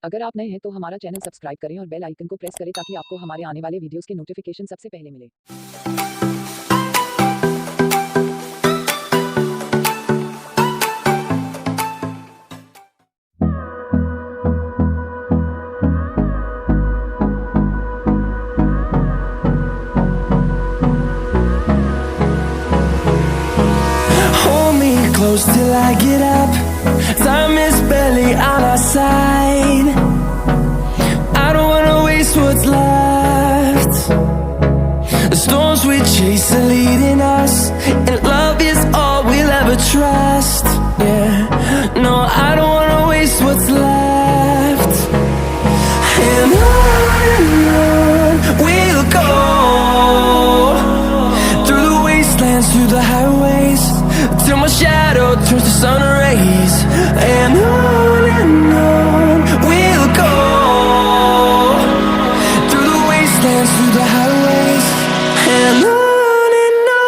अगर आप नए हैं तो हमारा चैनल सब्सक्राइब करें और बेल आइकन को प्रेस करें ताकि आपको हमारे आने वाले वीडियोस के नोटिफिकेशन सबसे पहले मिले। Hold me close till I get up. Time is barely on our side. I don't wanna waste what's left. The storms we chase are leading us, and love is all we'll ever trust. Yeah, no, I don't wanna waste what's left. And on we'll go, through the wastelands, through the highways, till my shadow turns to sun rays. And on we'll go, through the wastelands, through the highways, and on we'll go.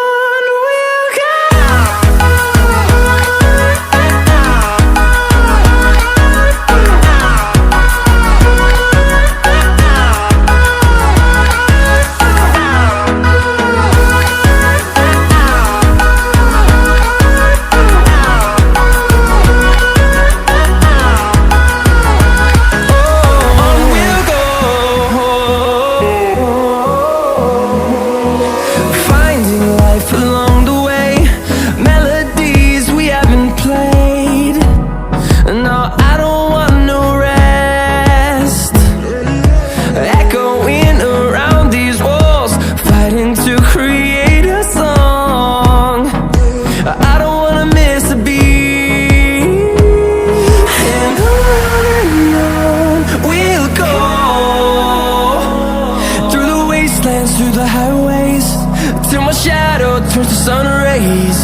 Through the highways, till my shadow turns to sun rays.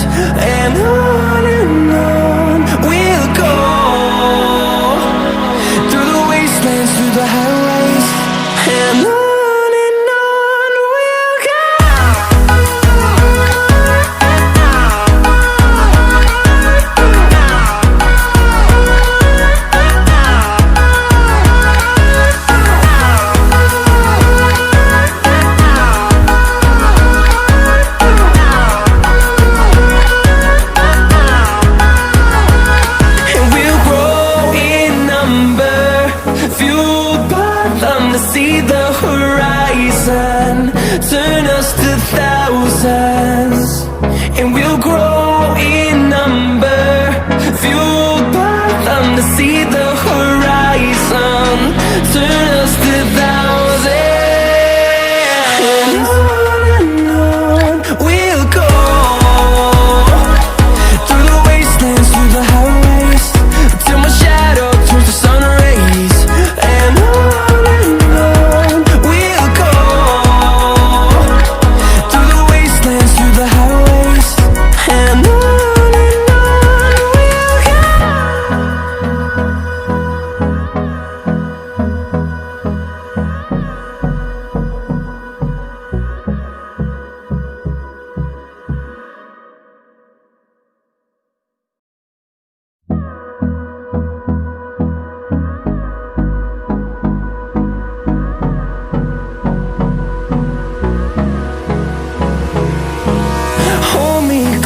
And on we'll go, through the wastelands, through the highways, and on we'll go. See the horizon, turn us to thousands, and we'll grow in number, fueled by them to see the horizon, turn us to thousands. And on we'll go, through the wastelands, through the highways, till my shadow turns to sun rays. And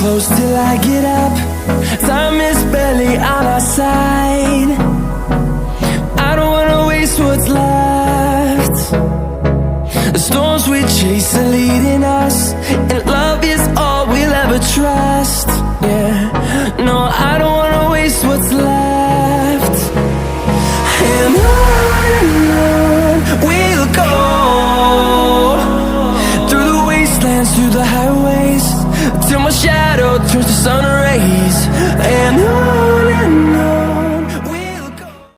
close till I get up. Time is barely on our side. I don't wanna waste what's left. The storms we chase are leading us, and love is all we'll ever trust. Yeah, no, I don't wanna waste what's left. And on we'll go, through the wastelands, through the highways, till my shadow turns to sun rays. And on